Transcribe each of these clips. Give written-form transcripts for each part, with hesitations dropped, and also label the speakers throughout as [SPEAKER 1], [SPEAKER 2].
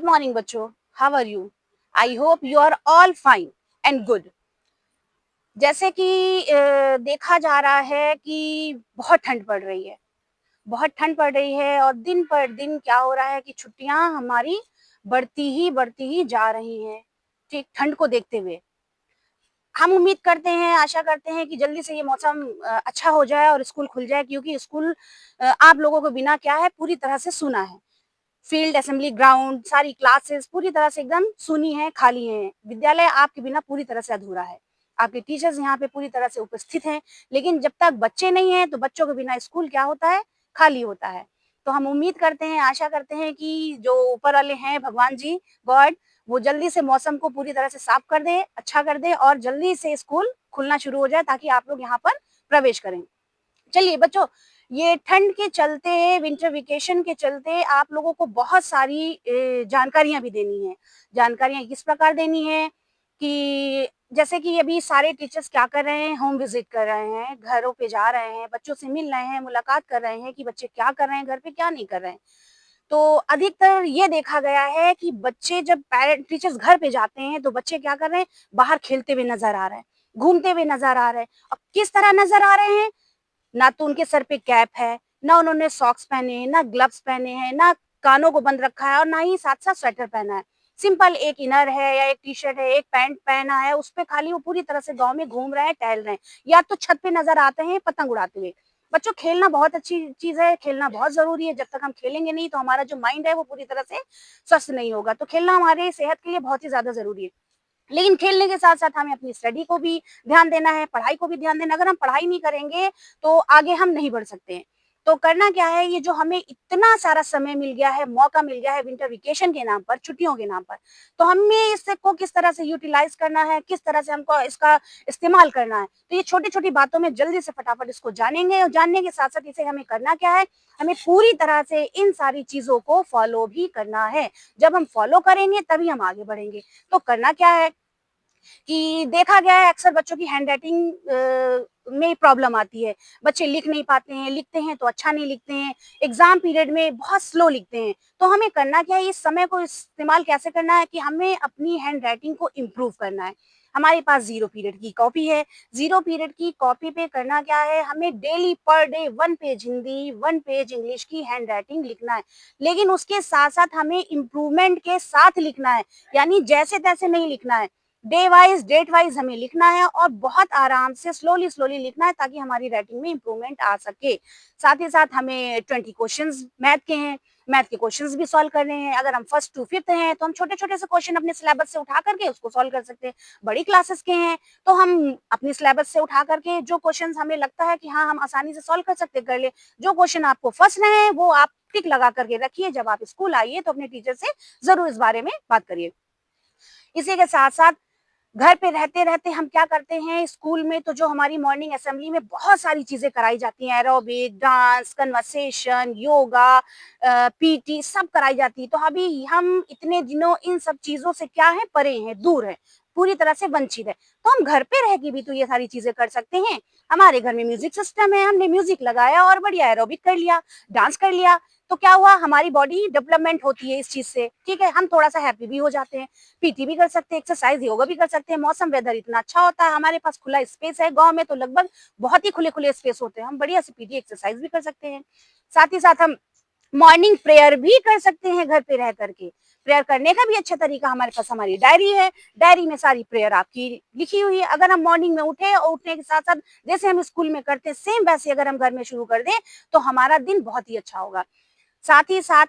[SPEAKER 1] Good morning बच्चों, how are you? I hope you are all fine and good. जैसे कि देखा जा रहा है कि बहुत ठंड पड़ रही है, बहुत ठंड पड़ रही है और दिन पर दिन क्या हो रहा है कि छुट्टियां हमारी बढ़ती ही जा रही हैं। ठीक, ठंड को देखते हुए हम उम्मीद करते हैं, आशा करते हैं कि जल्दी से ये मौसम अच्छा हो जाए और स्कूल खुल जाए, क्योंकि स्कूल आप लोगों को बिना क्या है, पूरी तरह से सूना है। फील्ड, असेंबली ग्राउंड, सारी क्लासेस पूरी तरह से एकदम सूनी है, खाली हैं। विद्यालय आपके बिना पूरी तरह से अधूरा है। आपके टीचर्स यहाँ पे पूरी तरह से उपस्थित हैं, लेकिन जब तक बच्चे नहीं हैं, तो बच्चों के बिना स्कूल क्या होता है? खाली होता है। तो हम उम्मीद करते हैं, आशा करते हैं कि जो ऊपर वाले हैं भगवान जी, गॉड, वो जल्दी से मौसम को पूरी तरह से साफ कर दें, अच्छा कर दें और जल्दी से स्कूल खुलना शुरू हो जाए, ताकि आप लोग यहाँ पर प्रवेश करें। चलिए बच्चों, ये ठंड के चलते, विंटर वेकेशन के चलते आप लोगों को बहुत सारी जानकारियाँ भी देनी है। जानकारियाँ किस प्रकार देनी है कि जैसे कि अभी सारे टीचर्स क्या कर रहे हैं, होम विजिट कर रहे हैं, घरों पे जा रहे हैं, बच्चों से मिल रहे हैं, मुलाकात कर रहे हैं कि बच्चे क्या कर रहे हैं, घर पे क्या नहीं कर रहे हैं। तो अधिकतर ये देखा गया है कि बच्चे जब पेरेंट टीचर्स घर पे जाते हैं, तो बच्चे क्या कर रहे हैं, बाहर खेलते हुए नज़र आ रहे हैं, घूमते हुए नज़र आ रहे हैं। और किस तरह नज़र आ रहे हैं? ना तो उनके सर पे कैप है, ना उन्होंने सॉक्स पहने हैं, ना ग्लव्स पहने हैं, ना कानों को बंद रखा है और ना ही साथ-साथ स्वेटर पहना है। सिंपल एक इनर है या एक टी-शर्ट है, एक पैंट पहना है, उसपे खाली वो पूरी तरह से गाँव में घूम रहे हैं, टहल रहे हैं, या तो छत पे नज़र आते हैं पतंग उड़ाते हुए। बच्चों, खेलना बहुत अच्छी चीज़ है, खेलना बहुत ज़रूरी है। जब तक हम खेलेंगे नहीं, तो हमारा जो माइंड है वो पूरी तरह से स्वस्थ नहीं होगा। तो खेलना हमारे सेहत के लिए बहुत ही ज़्यादा ज़रूरी है। लेकिन खेलने के साथ-साथ हमें अपनी स्टडी को भी ध्यान देना है, पढ़ाई को भी ध्यान देना है। अगर हम पढ़ाई नहीं करेंगे, तो आगे हम नहीं बढ़ सकते हैं। तो करना क्या है, ये जो हमें इतना सारा समय मिल गया है, मौका मिल गया है विंटर वेकेशन के नाम पर, छुट्टियों के नाम पर, तो हमें इसको किस तरह से यूटिलाइज़ करना है, किस तरह से हमको इसका इस्तेमाल करना है। तो ये छोटी-छोटी बातों में जल्दी से फटाफट इसको जानेंगे और जानने के साथ-साथ इसे हमें करना क्या है, हमें पूरी तरह से इन सारी चीज़ों को फ़ॉलो भी करना है। जब हम फ़ॉलो करेंगे, तभी हम आगे बढ़ेंगे। तो करना क्या है कि देखा गया है अक्सर बच्चों की हैंडराइटिंग में प्रॉब्लम आती है। बच्चे लिख नहीं पाते हैं, लिखते हैं तो अच्छा नहीं लिखते हैं, एग्ज़ाम पीरियड में बहुत स्लो लिखते हैं। तो हमें करना क्या है, इस समय को इस्तेमाल कैसे करना है कि हमें अपनी हैंडराइटिंग को इम्प्रूव करना है। हमारे पास ज़ीरो पीरियड की कॉपी है, ज़ीरो पीरियड की कॉपी पे करना क्या है, हमें daily per day 1 page Hindi, 1 page English की हैंडराइटिंग लिखना है। लेकिन उसके साथ-साथ हमें इम्प्रूवमेंट के साथ लिखना है, यानी जैसे-तैसे नहीं लिखना है। डे वाइज, डेट वाइज हमें लिखना है और बहुत आराम से स्लोली लिखना है, ताकि हमारी राइटिंग में इम्प्रूवमेंट आ सके। साथ ही साथ हमें 20 क्वेश्चंस मैथ के हैं, मैथ के क्वेश्चंस भी सॉल्व करने हैं। अगर हम फर्स्ट टू फिफ्थ हैं, तो हम छोटे-छोटे से क्वेश्चन अपने सिलेबस से उठा करके उसको सॉल्व कर सकते हैं। बड़ी क्लासेस के हैं, तो हम अपनी सिलेबस से उठा करके जो क्वेश्चंस हमें लगता है कि हाँ, हम आसानी से सॉल्व कर सकते हैं, कर ले। जो क्वेश्चन आपको फँस रहे हैं, वो आप टिक लगा करके रखिए। जब आप स्कूल आइए, तो अपने टीचर से ज़रूर इस बारे में बात करिए। इसी के साथ-साथ घर पे रहते-रहते हम क्या करते हैं, स्कूल में तो जो हमारी मॉर्निंग असेंबली में बहुत सारी चीज़ें कराई जाती हैं, aerobic, dance, conversation, yoga, PT सब कराई जाती है। तो अभी हम इतने दिनों इन सब चीज़ों से क्या हैं, परे हैं, दूर हैं, पूरी तरह से वंचित हैं। तो हम घर पे रह के भी तो ये सारी चीज़ें कर सकते हैं। हमारे घर में म्यूज़िक सिस्टम है, हमने म्यूज़िक लगाया और बढ़िया एरोबिक कर लिया, डांस कर लिया, तो क्या हुआ, हमारी बॉडी डेवलपमेंट होती है इस चीज़ से, ठीक है? हम थोड़ा-सा हैप्पी भी हो जाते हैं। पीटी भी कर सकते हैं, एक्सरसाइज, योगा भी कर सकते हैं। मौसम वेदर इतना अच्छा होता है, हमारे पास खुला स्पेस है, गाँव में तो लगभग बहुत ही खुले-खुले स्पेस होते हैं, हम बढ़िया से पीटी एक्सरसाइज भी कर सकते हैं। साथ ही साथ हम मॉर्निंग प्रेयर भी कर सकते हैं घर पे रह करके। प्रेयर करने का भी अच्छा तरीका हमारे पास हमारी डायरी है, डायरी में सारी प्रेयर आपकी लिखी हुई है। अगर हम मॉर्निंग में उठे और उठने के साथ-साथ जैसे हम स्कूल में करते हैं, सेम वैसे अगर हम घर में शुरू कर दें, तो हमारा दिन बहुत ही अच्छा होगा। साथ ही साथ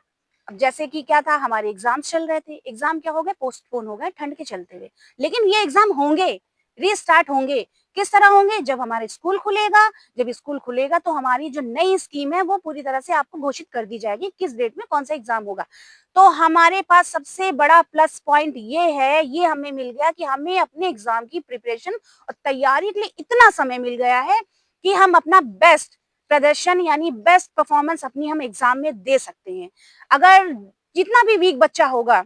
[SPEAKER 1] अब जैसे कि क्या था, हमारे एग्ज़ाम्स चल रहे थे, एग्ज़ाम क्या हो गए, पोस्टपोन हो गए ठंड के चलते हुए। लेकिन ये एग्ज़ाम होंगे, रीस्टार्ट होंगे। किस तरह होंगे? जब हमारे स्कूल खुलेगा, जब स्कूल खुलेगा तो हमारी जो नई स्कीम है वो पूरी तरह से आपको घोषित कर दी जाएगी, किस डेट में कौन-सा एग्ज़ाम होगा। तो हमारे पास सबसे बड़ा प्लस पॉइंट ये है, ये हमें मिल गया कि हमें अपने एग्ज़ाम की प्रिपरेशन और तैयारी के लिए इतना समय मिल गया है कि हम अपना बेस्ट प्रदर्शन यानी बेस्ट परफॉर्मेंस अपनी हम एग्जाम में दे सकते हैं। अगर जितना भी वीक बच्चा होगा,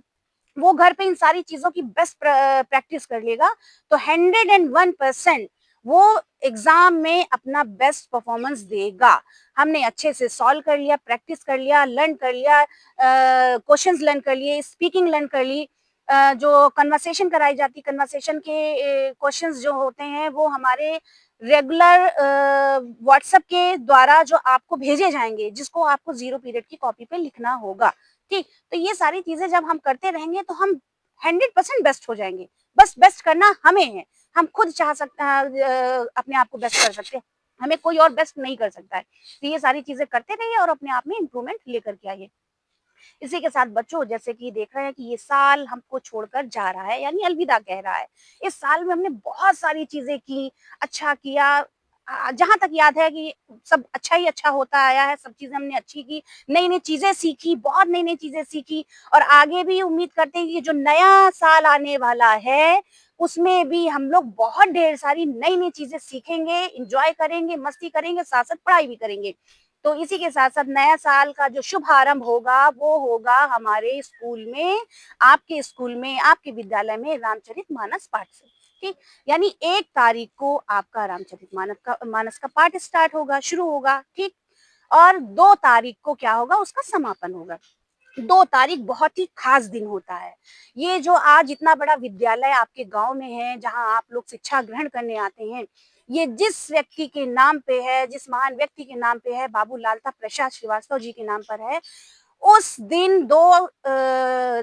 [SPEAKER 1] वो घर पे इन सारी चीज़ों की बेस्ट प्रैक्टिस कर लेगा, तो 101% वो एग्ज़ाम में अपना बेस्ट परफ़ॉर्मेंस देगा। हमने अच्छे से सॉल्व कर लिया, प्रैक्टिस कर लिया, लर्न कर लिया, क्वेश्चंस लर्न कर लिए, स्पीकिंग लर्न कर ली, जो कन्वर्सेशन कराई जाती, कन्वर्सेशन के क्वेश्चंस जो होते हैं वो हमारे रेगुलर व्हाट्सएप के द्वारा जो आपको भेजे जाएँगे, जिसको आपको 0 पीरियड की कॉपी पे लिखना होगा, ठीक? तो ये सारी चीज़ें जब हम करते रहेंगे तो हम 100% बेस्ट हो जाएँगे। बस बेस्ट करना हमें है। हम खुद चाह सकते हैं अपने आप को बेस्ट कर सकते हैं। हमें कोई और बेस्ट नहीं कर सकता है। तो ये सारी चीज़ें करते रहिए और अपने आप में इम्प्रूवमेंट लेकर के आइए। इसी के साथ बच्चों जैसे कि देख रहे हैं कि ये साल हमको छोड़कर जा रहा है यानी अलविदा कह रहा है। इस साल में हमने बहुत सारी चीज़ें की, अच्छा किया, जहाँ तक याद है कि सब अच्छा ही अच्छा होता आया है, सब चीज़ें हमने अच्छी की, नई-नई चीज़ें सीखी, बहुत नई-नई चीज़ें सीखी और आगे भी उम्मीद करते हैं कि जो नया साल आने वाला है, उसमें भी हम लोग बहुत ढेर सारी नई-नई चीज़ें सीखेंगे, एन्जॉय करेंगे, मस्ती करेंगे, साथ-साथ पढ़ाई भी करेंगे। तो इसी के साथ-साथ नया साल का जो शुभारंभ होगा, वो होगा हमारे स्कूल में, आपके स्कूल में, आपके विद्यालय में रामचरितमानस पाठ से, ठीक? यानी 1 तारीख को आपका मानस का पाठ स्टार्ट होगा, शुरू होगा, ठीक? और 2 तारीख को क्या होगा, उसका समापन होगा। 2 तारीख बहुत ही ख़ास दिन होता है। ये जो आज इतना बड़ा विद्यालय आपके गाँव में है, जहाँ आप लोग शिक्षा ग्रहण करने आते हैं, ये जिस व्यक्ति के नाम पे है, जिस महान व्यक्ति के नाम पे है, बाबू लालता प्रसाद श्रीवास्तव जी के नाम पर है, उस दिन 2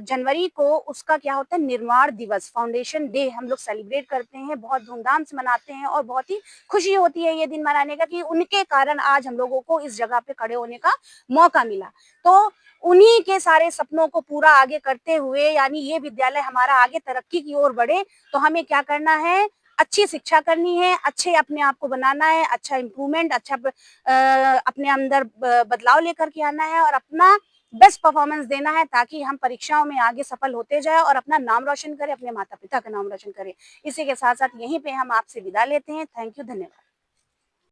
[SPEAKER 1] जनवरी को उसका क्या होता है निर्माण दिवस, फाउंडेशन डे हम लोग सेलिब्रेट करते हैं, बहुत धूमधाम से मनाते हैं और बहुत ही खुशी होती है ये दिन मनाने का कि उनके कारण आज हम लोगों को इस जगह पे खड़े होने का मौका मिला। तो उन्हीं के सारे सपनों को पूरा आगे करते हुए यानी ये विद्यालय हमारा आगे तरक्की की ओर बढ़े, तो हमें क्या करना है, अच्छी शिक्षा करनी है, अच्छे अपने आप को बनाना है, अच्छा इम्प्रूवमेंट, अपने अंदर बदलाव लेकर के आना है और अपना बेस्ट परफॉर्मेंस देना है ताकि हम परीक्षाओं में आगे सफल होते जाएँ और अपना नाम रोशन करें, अपने माता-पिता का नाम रोशन करें। इसी के साथ-साथ यहीं पे हम आपसे विदा लेते हैं। थैंक यू, धन्यवाद।